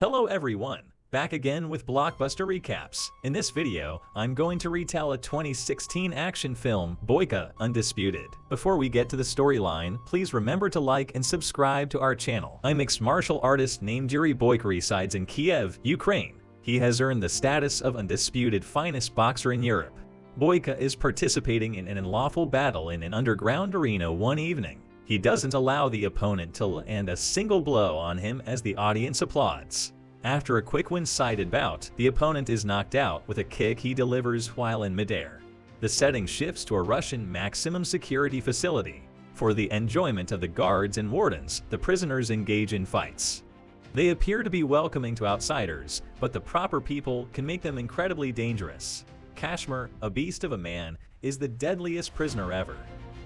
Hello everyone, back again with Blockbuster recaps. In this video, I'm going to retell a 2016 action film, Boyka, Undisputed. Before we get to the storyline, please remember to like and subscribe to our channel. A mixed martial artist named Yuri Boyka resides in Kiev, Ukraine. He has earned the status of undisputed finest boxer in Europe. Boyka is participating in an unlawful battle in an underground arena one evening. He doesn't allow the opponent to land a single blow on him as the audience applauds. After a quick one-sided bout, the opponent is knocked out with a kick he delivers while in midair. The setting shifts to a Russian maximum security facility. For the enjoyment of the guards and wardens, the prisoners engage in fights. They appear to be welcoming to outsiders, but the proper people can make them incredibly dangerous. Kashmir, a beast of a man, is the deadliest prisoner ever.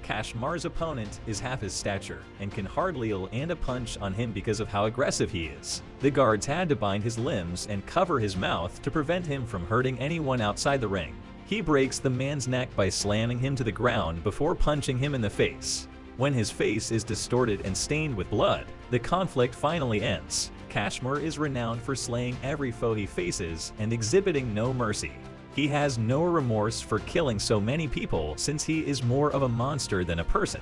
Kashmir's opponent is half his stature and can hardly land a punch on him because of how aggressive he is. The guards had to bind his limbs and cover his mouth to prevent him from hurting anyone outside the ring. He breaks the man's neck by slamming him to the ground before punching him in the face. When his face is distorted and stained with blood, the conflict finally ends. Kashmir is renowned for slaying every foe he faces and exhibiting no mercy. He has no remorse for killing so many people since he is more of a monster than a person.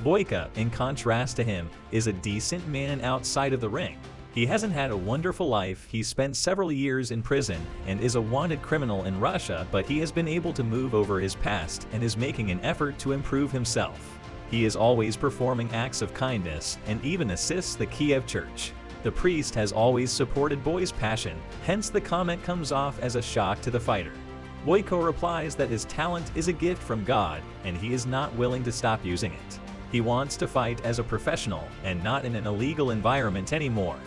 Boyka, in contrast to him, is a decent man outside of the ring. He hasn't had a wonderful life. He spent several years in prison and is a wanted criminal in Russia, but he has been able to move over his past and is making an effort to improve himself. He is always performing acts of kindness and even assists the Kiev church. The priest has always supported Boy's passion, hence the comment comes off as a shock to the fighter. Boyka replies that his talent is a gift from God and he is not willing to stop using it. He wants to fight as a professional and not in an illegal environment anymore.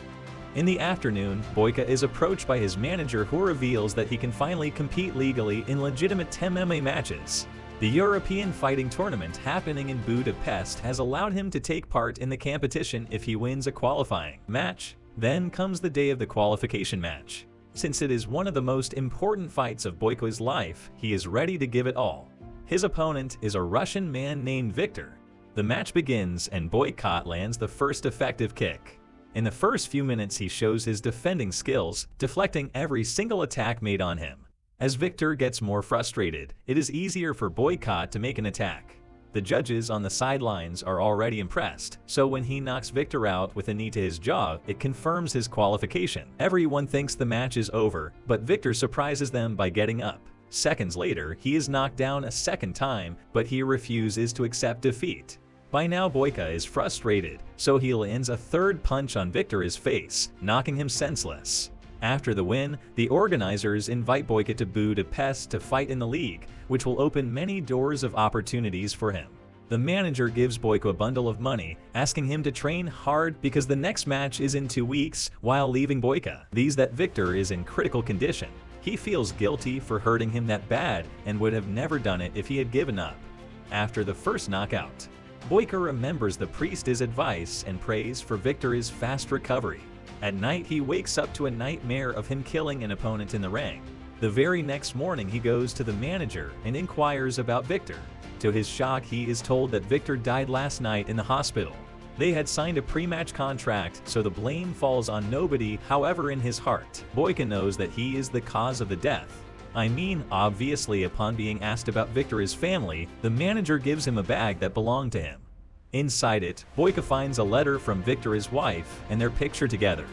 In the afternoon, Boyka is approached by his manager who reveals that he can finally compete legally in legitimate MMA matches. The European fighting tournament happening in Budapest has allowed him to take part in the competition if he wins a qualifying match. Then comes the day of the qualification match. Since it is one of the most important fights of Boyka's life, he is ready to give it all. His opponent is a Russian man named Victor. The match begins and Boyka lands the first effective kick. In the first few minutes he shows his defending skills, deflecting every single attack made on him. As Victor gets more frustrated, it is easier for Boyka to make an attack. The judges on the sidelines are already impressed, so when he knocks Victor out with a knee to his jaw, it confirms his qualification. Everyone thinks the match is over, but Victor surprises them by getting up. Seconds later, he is knocked down a second time, but he refuses to accept defeat. By now Boyka is frustrated, so he lands a third punch on Victor's face, knocking him senseless. After the win, the organizers invite Boyka to Budapest to fight in the league, which will open many doors of opportunities for him. The manager gives Boyka a bundle of money, asking him to train hard because the next match is in 2 weeks, while leaving Boyka. That Victor is in critical condition. He feels guilty for hurting him that bad and would have never done it if he had given up. After the first knockout, Boyka remembers the priest's advice and prays for Victor's fast recovery. At night, he wakes up to a nightmare of him killing an opponent in the ring. The very next morning, he goes to the manager and inquires about Victor. To his shock, he is told that Victor died last night in the hospital. They had signed a pre-match contract, so the blame falls on nobody. However, in his heart, Boyka knows that he is the cause of the death. Obviously, upon being asked about Victor's family, the manager gives him a bag that belonged to him. Inside it, Boyka finds a letter from Victor's wife and their picture together.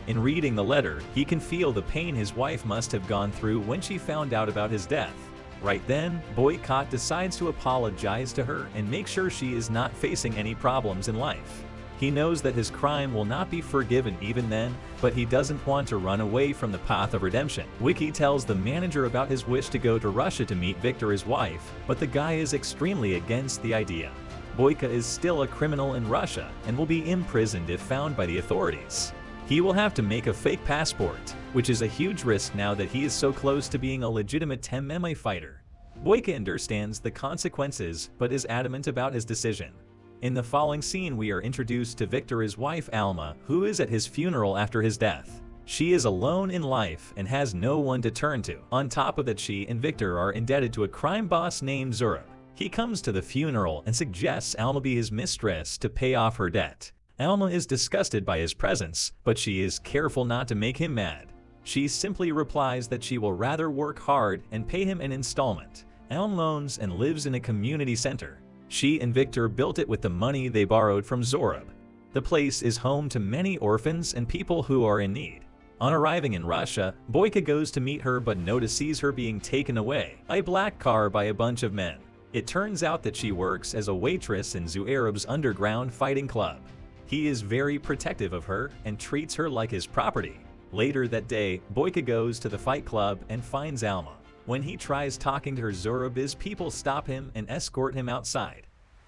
In reading the letter, he can feel the pain his wife must have gone through when she found out about his death. Right then, Boyka decides to apologize to her and make sure she is not facing any problems in life. He knows that his crime will not be forgiven even then, but he doesn't want to run away from the path of redemption. Wiki tells the manager about his wish to go to Russia to meet Victor's wife, but the guy is extremely against the idea. Boyka is still a criminal in Russia and will be imprisoned if found by the authorities. He will have to make a fake passport, which is a huge risk now that he is so close to being a legitimate MMA fighter. Boyka understands the consequences but is adamant about his decision. In the following scene, we are introduced to Victor's wife Alma, who is at his funeral after his death. She is alone in life and has no one to turn to. On top of that, she and Victor are indebted to a crime boss named Zurab. He comes to the funeral and suggests Alma be his mistress to pay off her debt. Alma is disgusted by his presence, but she is careful not to make him mad. She simply replies that she will rather work hard and pay him an installment. Alma loans and lives in a community center. She and Victor built it with the money they borrowed from Zorab. The place is home to many orphans and people who are in need. On arriving in Russia, Boyka goes to meet her but notices her being taken away by a black car by a bunch of men. It turns out that she works as a waitress in Zuarab's underground fighting club. He is very protective of her and treats her like his property. Later that day, Boyka goes to the fight club and finds Alma. When he tries talking to her, Zorab's people stop him and escort him outside.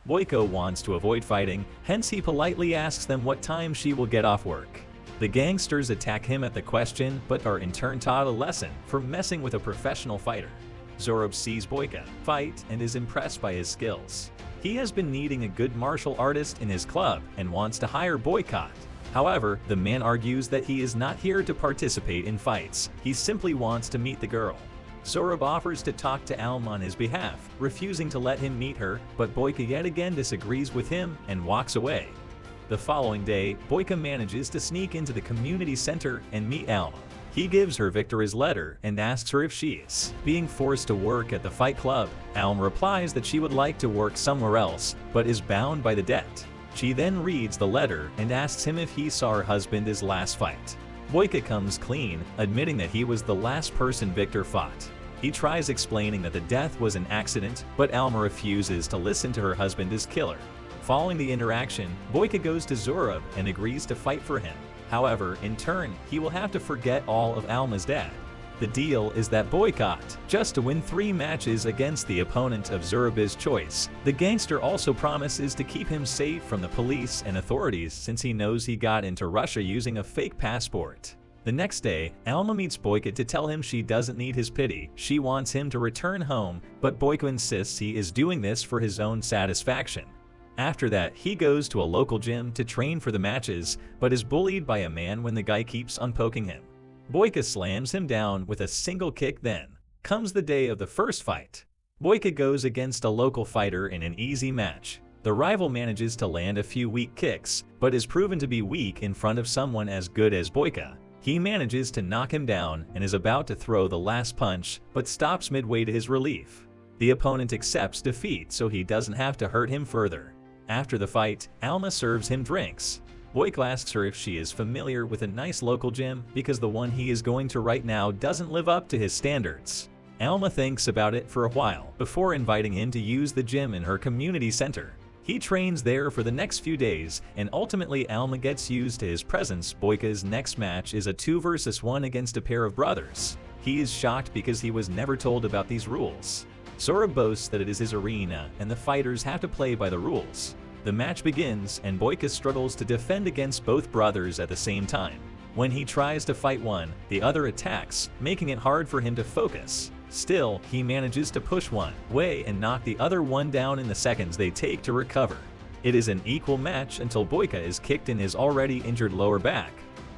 Boyka wants to avoid fighting, hence he politely asks them what time she will get off work. The gangsters attack him at the question but are in turn taught a lesson for messing with a professional fighter. Zorab sees Boyka fight and is impressed by his skills. He has been needing a good martial artist in his club and wants to hire Boyka. However, the man argues that he is not here to participate in fights, he simply wants to meet the girl. Zorab offers to talk to Alma on his behalf, refusing to let him meet her, but Boyka yet again disagrees with him and walks away. The following day, Boyka manages to sneak into the community center and meet Alma. He gives her Victor's letter and asks her if she is being forced to work at the fight club. Alma replies that she would like to work somewhere else, but is bound by the debt. She then reads the letter and asks him if he saw her husband his last fight. Boyka comes clean, admitting that he was the last person Victor fought. He tries explaining that the death was an accident, but Alma refuses to listen to her husband as killer. Following the interaction, Boyka goes to Zorab and agrees to fight for him. However, in turn, he will have to forget all of Alma's dad. The deal is that Boyka, just to win 3 matches against the opponent of Zorab's choice. The gangster also promises to keep him safe from the police and authorities since he knows he got into Russia using a fake passport. The next day, Alma meets Boyka to tell him she doesn't need his pity. She wants him to return home, but Boyka insists he is doing this for his own satisfaction. After that, he goes to a local gym to train for the matches, but is bullied by a man when the guy keeps on poking him. Boyka slams him down with a single kick. Then comes the day of the first fight. Boyka goes against a local fighter in an easy match. The rival manages to land a few weak kicks, but is proven to be weak in front of someone as good as Boyka. He manages to knock him down and is about to throw the last punch, but stops midway to his relief. The opponent accepts defeat so he doesn't have to hurt him further. After the fight, Alma serves him drinks. Boyka asks her if she is familiar with a nice local gym because the one he is going to right now doesn't live up to his standards. Alma thinks about it for a while before inviting him to use the gym in her community center. He trains there for the next few days, and ultimately Alma gets used to his presence. Boyka's next match is a 2 versus 1 against a pair of brothers. He is shocked because he was never told about these rules. Zorab boasts that it is his arena and the fighters have to play by the rules. The match begins and Boyka struggles to defend against both brothers at the same time. When he tries to fight one, the other attacks, making it hard for him to focus. Still, he manages to push one way and knock the other one down in the seconds they take to recover. It is an equal match until Boyka is kicked in his already injured lower back.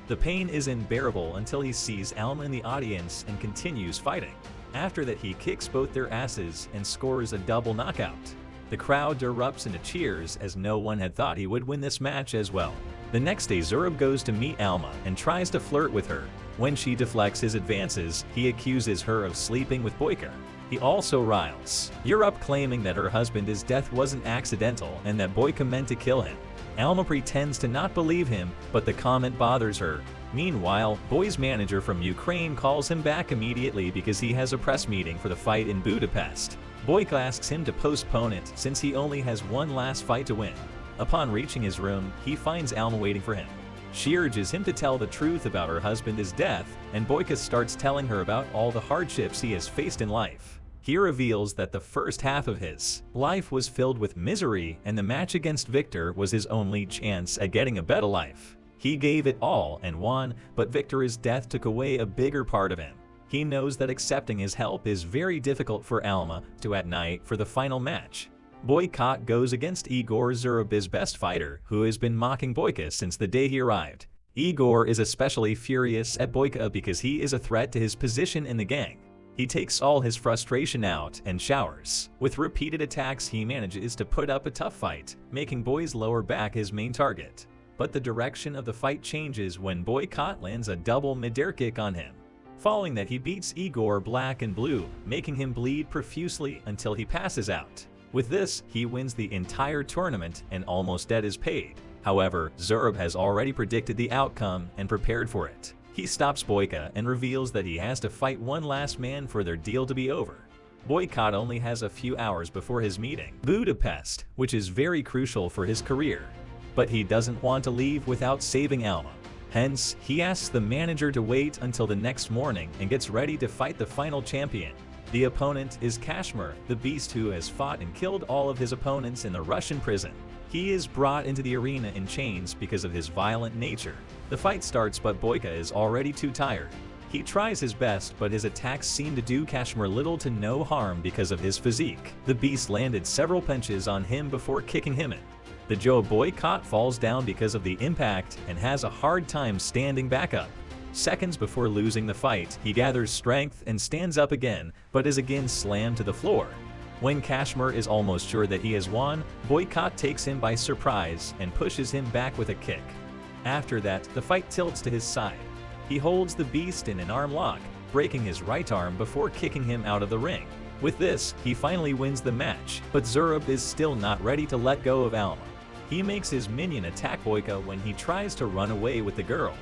The pain is unbearable until he sees Alma in the audience and continues fighting. After that, he kicks both their asses and scores a double knockout. The crowd erupts into cheers as no one had thought he would win this match as well. The next day, Zorab goes to meet Alma and tries to flirt with her. When she deflects his advances, he accuses her of sleeping with Boyka. He also riles Europe, claiming that her husband's death wasn't accidental and that Boyka meant to kill him. Alma pretends to not believe him, but the comment bothers her. Meanwhile, Boy's manager from Ukraine calls him back immediately because he has a press meeting for the fight in Budapest. Boyka asks him to postpone it since he only has one last fight to win. Upon reaching his room, he finds Alma waiting for him. She urges him to tell the truth about her husband's death, and Boyka starts telling her about all the hardships he has faced in life. He reveals that the first half of his life was filled with misery and the match against Victor was his only chance at getting a better life. He gave it all and won, but Victor's death took away a bigger part of him. He knows that accepting his help is very difficult for Alma to at night for the final match. Boyka goes against Igor, Zorab's best fighter, who has been mocking Boyka since the day he arrived. Igor is especially furious at Boyka because he is a threat to his position in the gang. He takes all his frustration out and showers. With repeated attacks, he manages to put up a tough fight, making Boy's lower back his main target. but the direction of the fight changes when Boyka lands a double mid-air kick on him. Following that, he beats Igor black and blue, making him bleed profusely until he passes out. With this, he wins the entire tournament and Almost Dead is paid. However, Zurab has already predicted the outcome and prepared for it. He stops Boyka and reveals that he has to fight one last man for their deal to be over. Boyka only has a few hours before his meeting, Budapest, which is very crucial for his career. But he doesn't want to leave without saving Alma. Hence, he asks the manager to wait until the next morning and gets ready to fight the final champion. The opponent is Kashmir, the beast who has fought and killed all of his opponents in the Russian prison. He is brought into the arena in chains because of his violent nature. The fight starts, but Boyka is already too tired. He tries his best, but his attacks seem to do Kashmir little to no harm because of his physique. The beast landed several punches on him before kicking him in. The Joe Boyka falls down because of the impact and has a hard time standing back up. Seconds before losing the fight, he gathers strength and stands up again, but is again slammed to the floor. When Kashmir is almost sure that he has won, Boyka takes him by surprise and pushes him back with a kick. After that, the fight tilts to his side. He holds the beast in an arm lock, breaking his right arm before kicking him out of the ring. With this, he finally wins the match, but Zurab is still not ready to let go of Alma. He makes his minion attack Boyka when he tries to run away with the girl.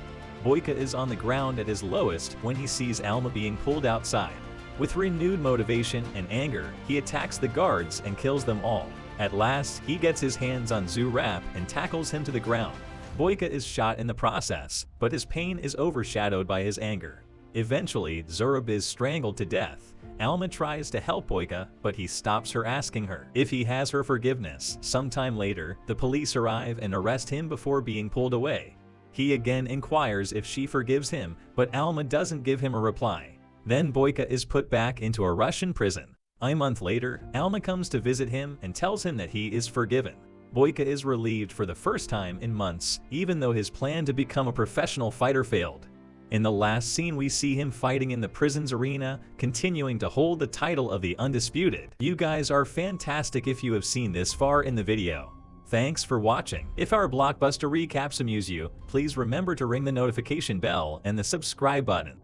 Boyka is on the ground at his lowest when he sees Alma being pulled outside. With renewed motivation and anger, he attacks the guards and kills them all. At last, he gets his hands on Zurab and tackles him to the ground. Boyka is shot in the process, but his pain is overshadowed by his anger. Eventually, Zurab is strangled to death. Alma tries to help Boyka, but he stops her, asking her if he has her forgiveness. Sometime later, the police arrive and arrest him before being pulled away. He again inquires if she forgives him, but Alma doesn't give him a reply. Then Boyka is put back into a Russian prison. A month later, Alma comes to visit him and tells him that he is forgiven. Boyka is relieved for the first time in months, even though his plan to become a professional fighter failed. In the last scene, we see him fighting in the prison's arena, continuing to hold the title of the Undisputed. You guys are fantastic if you have seen this far in the video. Thanks for watching. If our Blockbuster recaps amuse you, please remember to ring the notification bell and the subscribe button.